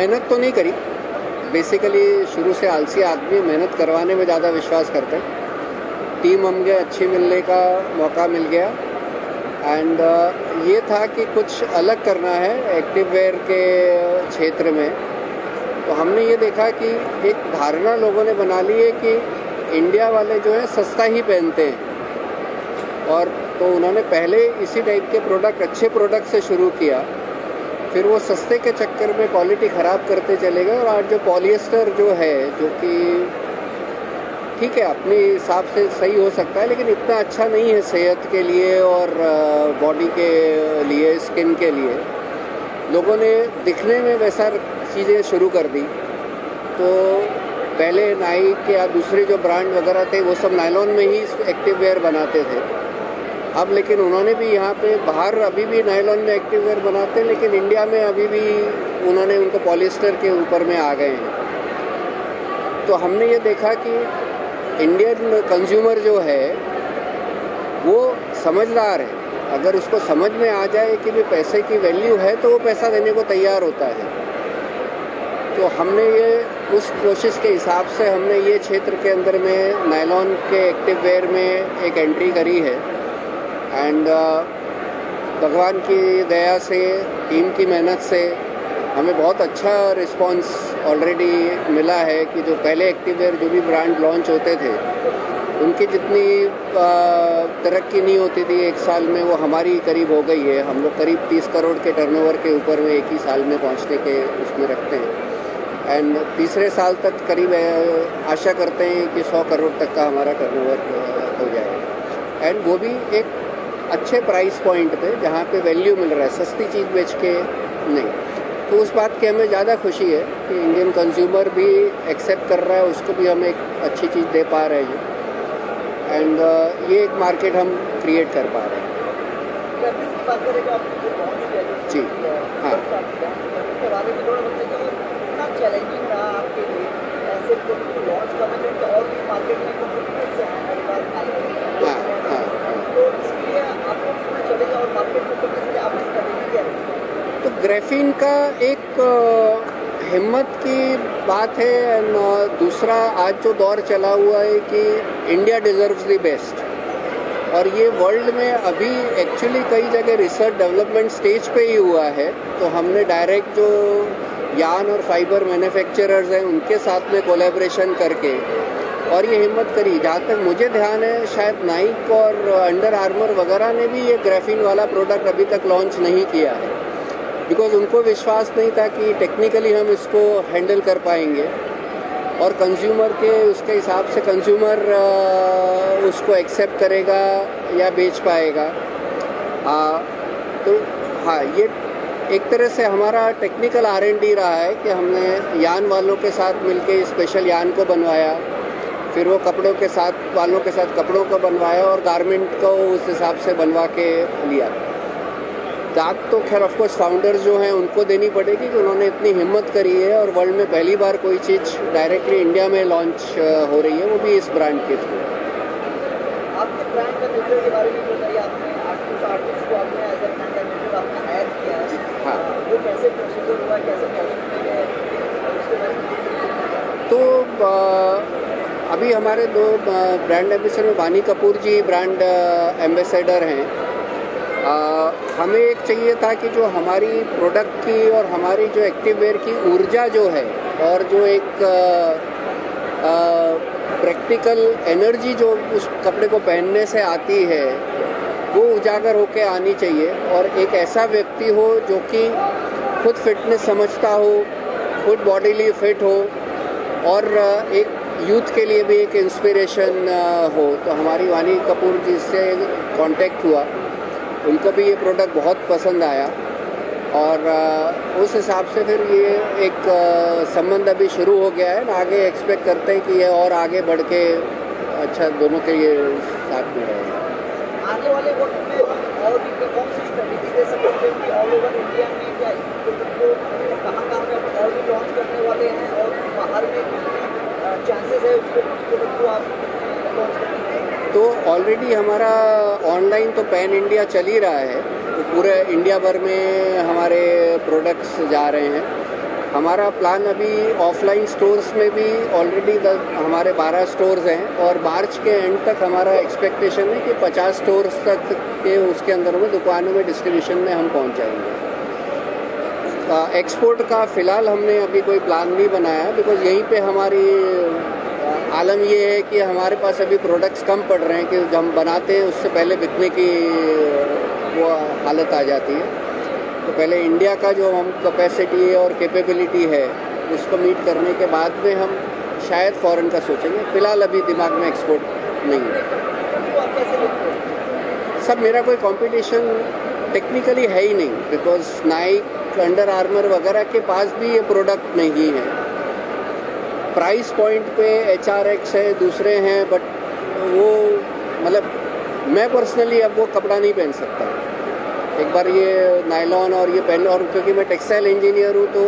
मेहनत तो नहीं करी, बेसिकली शुरू से आलसी आदमी, मेहनत करवाने में ज़्यादा विश्वास करते हैं। टीम हमने अच्छी मिलने का मौका मिल गया एंड ये था कि कुछ अलग करना है एक्टिव वेयर के क्षेत्र में। तो हमने ये देखा कि एक धारणा लोगों ने बना ली है कि इंडिया वाले जो है सस्ता ही पहनते हैं, और तो उन्होंने पहले इसी टाइप के प्रोडक्ट, अच्छे प्रोडक्ट से शुरू किया, फिर वो सस्ते के चक्कर में क्वालिटी ख़राब करते चले गए। और आज जो पॉलिएस्टर जो है, जो कि ठीक है अपने हिसाब से सही हो सकता है, लेकिन इतना अच्छा नहीं है सेहत के लिए और बॉडी के लिए, स्किन के लिए। लोगों ने दिखने में वैसा चीज़ें शुरू कर दी। तो पहले नाइक या दूसरे जो ब्रांड वगैरह थे वो सब नायलॉन में ही एक्टिव वेयर बनाते थे। अब लेकिन उन्होंने भी यहाँ पे बाहर अभी भी नायलॉन में एक्टिव वेयर बनाते हैं, लेकिन इंडिया में अभी भी उन्होंने उनको पॉलिएस्टर के ऊपर में आ गए हैं। तो हमने ये देखा कि इंडियन कंज्यूमर जो है वो समझदार है। अगर उसको समझ में आ जाए कि भी पैसे की वैल्यू है तो वो पैसा देने को तैयार होता है। तो हमने ये उस कोशिश के हिसाब से हमने ये क्षेत्र के अंदर में नायलॉन के एक्टिव वेयर में एक एंट्री करी है एंड भगवान की दया से, टीम की मेहनत से हमें बहुत अच्छा रिस्पांस ऑलरेडी मिला है कि जो पहले एक्टिव वेयर जो भी ब्रांड लॉन्च होते थे उनकी जितनी तरक्की नहीं होती थी एक साल में, वो हमारी करीब हो गई है। हम लोग करीब 30 करोड़ के टर्नओवर के ऊपर में एक ही साल में पहुंचने के उसमें रखते हैं एंड तीसरे साल तक करीब आशा करते हैं कि 100 करोड़ तक का हमारा टर्नओवर हो जाएगा। एंड वो भी एक अच्छे प्राइस पॉइंट पे जहाँ पे वैल्यू मिल रहा है, सस्ती चीज़ बेच के नहीं। तो उस बात की हमें ज़्यादा खुशी है कि इंडियन कंज्यूमर भी एक्सेप्ट कर रहा है, उसको भी हम एक अच्छी चीज़ दे पा रहे हैं एंड ये एक मार्केट हम क्रिएट कर पा रहे हैं। जी हाँ, चैलेंजिंग रहा आपके लिए ऐसे प्रोडक्ट को लॉन्च करने में, और भी मार्केट में कॉम्पिटिटर्स हैं हमारे पास। हाँ, तो इसके लिए आपको कितना चलेगा और मार्केट में करने के लिए आपकी स्ट्रेटेजी क्या है? तो ग्राफीन का एक हिम्मत की बात है एंड दूसरा आज जो दौर चला हुआ है कि इंडिया डिजर्व्स द बेस्ट, और ये वर्ल्ड में अभी एक्चुअली कई जगह रिसर्च डेवलपमेंट स्टेज पे ही हुआ है। तो हमने डायरेक्ट जो यान और फाइबर मैन्युफैक्चरर्स हैं उनके साथ में कोलैबोरेशन करके और ये हिम्मत करी। जहाँ तक मुझे ध्यान है शायद नाइक और अंडर आर्मर वगैरह ने भी ये ग्राफीन वाला प्रोडक्ट अभी तक लॉन्च नहीं किया है, बिकॉज उनको विश्वास नहीं था कि टेक्निकली हम इसको हैंडल कर पाएंगे और कंज्यूमर के उसके हिसाब से कंज्यूमर उसको एक्सेप्ट करेगा या बेच पाएगा। तो हाँ, ये एक तरह से हमारा टेक्निकल R&D रहा है कि हमने यान वालों के साथ मिलके स्पेशल यान को बनवाया, फिर वो कपड़ों के साथ वालों के साथ कपड़ों को बनवाया और गारमेंट को उस हिसाब से बनवा के लिया। दाद तो खैर ऑफकोर्स फाउंडर्स जो हैं उनको देनी पड़ेगी कि उन्होंने इतनी हिम्मत करी है और वर्ल्ड में पहली बार कोई चीज़ डायरेक्टली इंडिया में लॉन्च हो रही है, वो भी इस ब्रांड के थ्रू। आपके ब्रांड का नेचर के बारे में बताइए। आपने आर्टिस्ट को आपने एज ए ब्रांड एम्बेसडर आपने हायर किया है। हाँ, वो कैसे प्रोसीजर हुआ, कैसे पॉसिबल है, उसके बारे में? तो अभी हमारे 2 ब्रांड एम्बेसडर में वानी कपूर जी ब्रांड एम्बेसडर हैं। हमें एक चाहिए था कि जो हमारी प्रोडक्ट की और हमारी जो एक्टिव वेयर की ऊर्जा जो है और जो एक प्रैक्टिकल एनर्जी जो उस कपड़े को पहनने से आती है वो उजागर होके आनी चाहिए, और एक ऐसा व्यक्ति हो जो कि खुद फिटनेस समझता हो, खुद बॉडीली फिट हो और एक यूथ के लिए भी एक इंस्पिरेशन हो। तो हमारी वानी कपूर जी से कांटेक्ट हुआ, उनको भी ये प्रोडक्ट बहुत पसंद आया और उस हिसाब से फिर ये एक संबंध अभी शुरू हो गया है। आगे एक्सपेक्ट करते हैं कि ये और आगे बढ़ के अच्छा दोनों के ये साथ में रहेगा। आने वाले वक्त में और भी कौन सी स्ट्रेटेजी दे सकते हैं कि ऑल ओवर इंडिया में या इस प्रोडक्ट को कहाँ में और भी लॉन्च करने वाले हैं और बाहर में चांसेस है उसको प्रोडक्ट को आप लॉन्च करने के? तो ऑलरेडी हमारा ऑनलाइन तो पैन इंडिया चल ही रहा है, तो पूरे इंडिया भर में हमारे प्रोडक्ट्स जा रहे हैं हमारा प्लान अभी ऑफलाइन स्टोर्स में भी ऑलरेडी हमारे 12 स्टोर्स हैं और मार्च के एंड तक हमारा एक्सपेक्टेशन है कि 50 स्टोर्स तक के उसके अंदर में दुकानों में डिस्ट्रीब्यूशन में हम पहुंच जाएंगे। एक्सपोर्ट का फ़िलहाल हमने अभी कोई प्लान नहीं बनाया, बिकॉज़ यहीं पे हमारी आलम ये है कि हमारे पास अभी प्रोडक्ट्स कम पड़ रहे हैं कि जब हम बनाते हैं उससे पहले बिकने की वो हालत आ जाती है। तो पहले इंडिया का जो हम कैपेसिटी और कैपेबिलिटी है उसको मीट करने के बाद में हम शायद फ़ॉरेन का सोचेंगे। फ़िलहाल अभी दिमाग में एक्सपोर्ट नहीं है। सब मेरा कोई कंपटीशन टेक्निकली है ही नहीं, बिकॉज नाइक, अंडर आर्मर वगैरह के पास भी ये प्रोडक्ट नहीं है। प्राइस पॉइंट पे HRX है, दूसरे हैं, बट वो मतलब मैं पर्सनली अब वो कपड़ा नहीं पहन सकता। एक बार ये नायलॉन और ये पहन, और क्योंकि मैं टेक्सटाइल इंजीनियर हूँ तो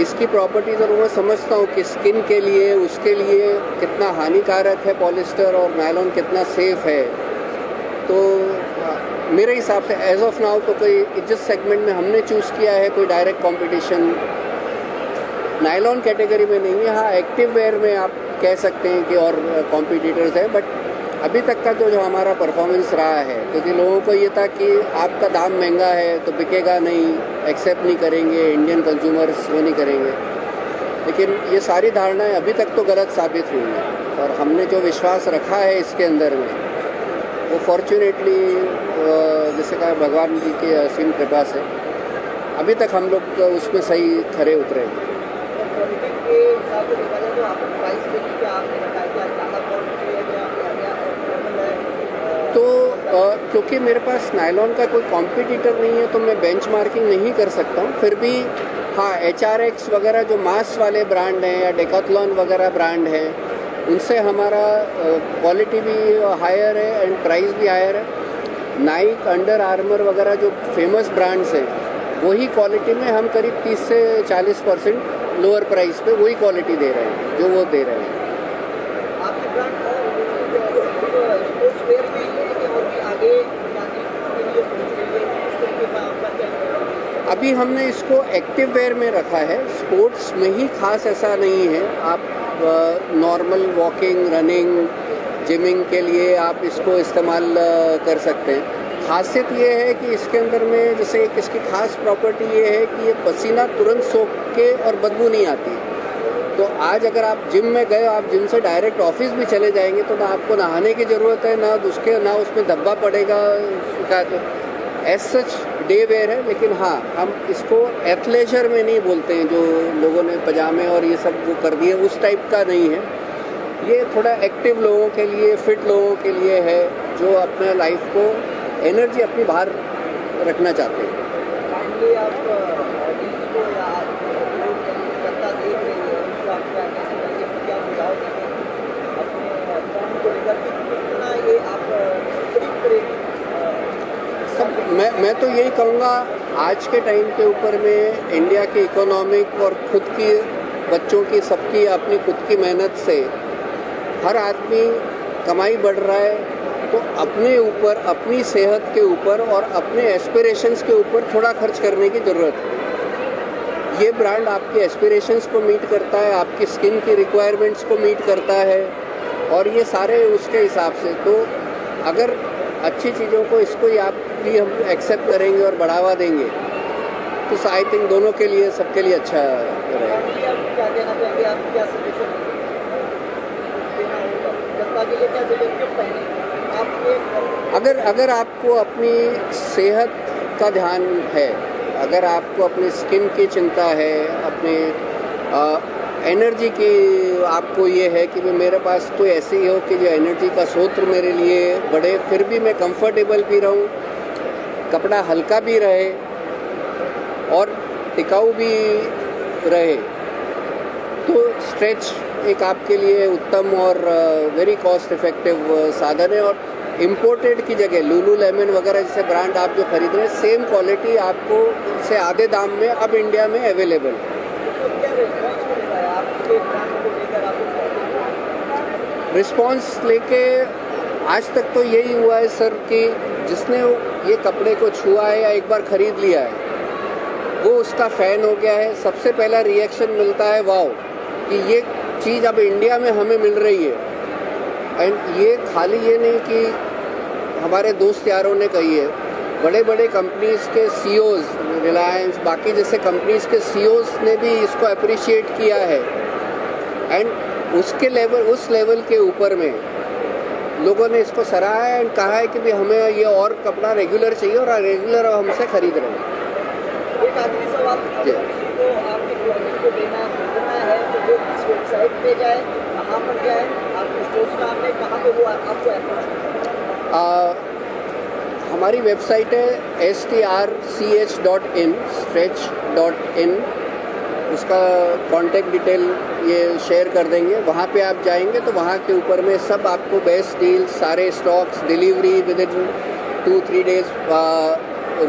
इसकी प्रॉपर्टीज़ और मैं समझता हूँ कि स्किन के लिए, उसके लिए कितना हानिकारक है पॉलिस्टर और नायलॉन कितना सेफ़ है। तो मेरे हिसाब से एज ऑफ नाउ तो कोई जिस सेगमेंट में हमने चूज़ किया है कोई डायरेक्ट कंपटीशन नायलॉन कैटेगरी में नहीं है। हाँ, एक्टिव वेयर में आप कह सकते हैं कि और कॉम्पिटिटर्स है, बट अभी तक का जो हमारा परफॉर्मेंस रहा है, क्योंकि लोगों को ये था कि आपका दाम महंगा है तो बिकेगा नहीं, एक्सेप्ट नहीं करेंगे, इंडियन कंज्यूमर्स वो नहीं करेंगे। लेकिन ये सारी धारणाएं अभी तक तो गलत साबित हुई हैं और हमने जो विश्वास रखा है इसके अंदर में वो फॉर्चुनेटली जैसे कहा भगवान जी की असीम कृपा से अभी तक हम लोग उसमें सही खरे उतरे हैं। तो क्योंकि मेरे पास नायलॉन का कोई कॉम्पिटिटर नहीं है तो मैं बेंचमार्किंग नहीं कर सकता हूँ। फिर भी हाँ, HRX वगैरह जो मास वाले ब्रांड हैं या डेकाथलॉन वगैरह ब्रांड हैं उनसे हमारा क्वालिटी भी हायर है एंड प्राइस भी हायर है। नाइक, अंडर आर्मर वगैरह जो फेमस ब्रांड्स हैं वही क्वालिटी में हम करीब 30 से 40% लोअर प्राइस पे वही क्वालिटी दे रहे हैं जो वो दे रहे हैं। आपके ब्रांड स्पोर्ट्स वेयर में और भी आगे जाने के लिए सोच रही है, इस तरीके का आपका क्या? अभी हमने इसको एक्टिव वेयर में रखा है, स्पोर्ट्स में ही खास ऐसा नहीं है। आप नॉर्मल वॉकिंग, रनिंग, जिमिंग के लिए आप इसको इस्तेमाल कर सकते हैं। खासियत ये है कि इसके अंदर में जैसे एक इसकी खास प्रॉपर्टी ये है कि ये पसीना तुरंत सोख के और बदबू नहीं आती। तो आज अगर आप जिम में गए, आप जिम से डायरेक्ट ऑफिस भी चले जाएंगे तो ना आपको नहाने की ज़रूरत है, ना उसमें धब्बा पड़ेगा का। तो एज सच डे वेयर है, लेकिन हाँ, हम इसको एथलेजर में नहीं बोलते हैं जो लोगों ने पजामे और ये सब वो कर दिए, उस टाइप का नहीं है। ये थोड़ा एक्टिव लोगों के लिए, फिट लोगों के लिए है जो अपने लाइफ को, एनर्जी अपनी बाहर रखना चाहते हैं। फाइनली आप ऑडियंस को या जनता देख रही है उनको आप क्या सुझाव देंगे अपने फॉर्म को लेकर कि कितना ये आप करीब करेंगे? सब मैं तो यही कहूँगा, आज के टाइम के ऊपर में इंडिया की इकोनॉमिक और खुद की बच्चों की सबकी अपनी खुद की मेहनत से हर आदमी कमाई बढ़ रहा है, तो अपने ऊपर, अपनी सेहत के ऊपर और अपने एस्पिरेशंस के ऊपर थोड़ा खर्च करने की ज़रूरत है। ये ब्रांड आपके एस्पिरेशंस को मीट करता है, आपकी स्किन की रिक्वायरमेंट्स को मीट करता है और ये सारे उसके हिसाब से। तो अगर अच्छी चीज़ों को, इसको आप भी हम एक्सेप्ट करेंगे और बढ़ावा देंगे तो आई थिंक दोनों के लिए, सबके लिए अच्छा रहेगा। क्या कहना चाहेंगे, आप क्या सजेशन देना होगा जनता के लिए, क्या क्यों पहने अगर आपको अपनी सेहत का ध्यान है, अगर आपको अपनी स्किन की चिंता है, अपने एनर्जी की आपको ये है कि मेरे पास कोई ऐसी हो कि जो एनर्जी का स्रोत मेरे लिए बढ़े, फिर भी मैं कंफर्टेबल भी रहूं, कपड़ा हल्का भी रहे और टिकाऊ भी रहे, तो स्ट्रेच एक आपके लिए उत्तम और वेरी कॉस्ट इफ़ेक्टिव साधन है। और इम्पोर्टेड की जगह लुलुलेमन वगैरह जैसे ब्रांड आप जो खरीद रहे हैं, सेम क्वालिटी आपको से आधे दाम में अब इंडिया में अवेलेबल है। रिस्पॉन्स लेके आज तक तो यही हुआ है सर कि जिसने ये कपड़े को छुआ है या एक बार ख़रीद लिया है वो उसका फ़ैन हो गया है। सबसे पहला रिएक्शन मिलता है वाओ कि ये चीज़ अब इंडिया में हमें मिल रही है। एंड ये खाली ये नहीं कि हमारे दोस्त यारों ने कही है, बड़े बड़े कंपनीज़ के सीईओज़, रिलायंस, बाकी जैसे कंपनीज़ के सीईओज़ ने भी इसको अप्रिशिएट किया है। एंड उसके लेवल, उस लेवल के ऊपर में लोगों ने इसको सराहा है एंड कहा है कि भी हमें ये और कपड़ा रेगुलर चाहिए और रेगुलर हमसे ख़रीद रहे हैं। एक आखिरी सवाल, अगर किसी को आपकी क्वालिटी को देना है तो वो किस वेबसाइट पे जाए, कहाँ पर जाए, आपके स्टोर्स नाम है, कहाँ पे वो आपको अप्रोच करें? हमारी वेबसाइट है strch.in, stretch.in। उसका कांटेक्ट डिटेल ये शेयर कर देंगे। वहाँ पे आप जाएंगे तो वहाँ के ऊपर में सब आपको बेस्ट डील्स, सारे stocks, delivery with in 2-3 days,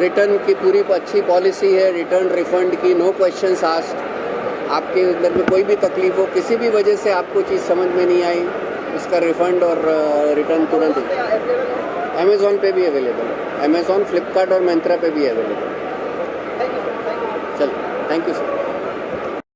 return की पूरी अच्छी पॉलिसी है, रिटर्न रिफंड की, नो क्वेश्चंस आस्क्ड। आपके अंदर में कोई भी तकलीफ हो, किसी भी वजह से आपको चीज़ समझ में नहीं आई, इसका रिफ़ंड और रिटर्न तुरंत। अमेज़ॉन पे भी अवेलेबल है, अमेज़ॉन, फ्लिपकार्ट और मिंत्रा पे भी अवेलेबल है। चलो, थैंक यू सर।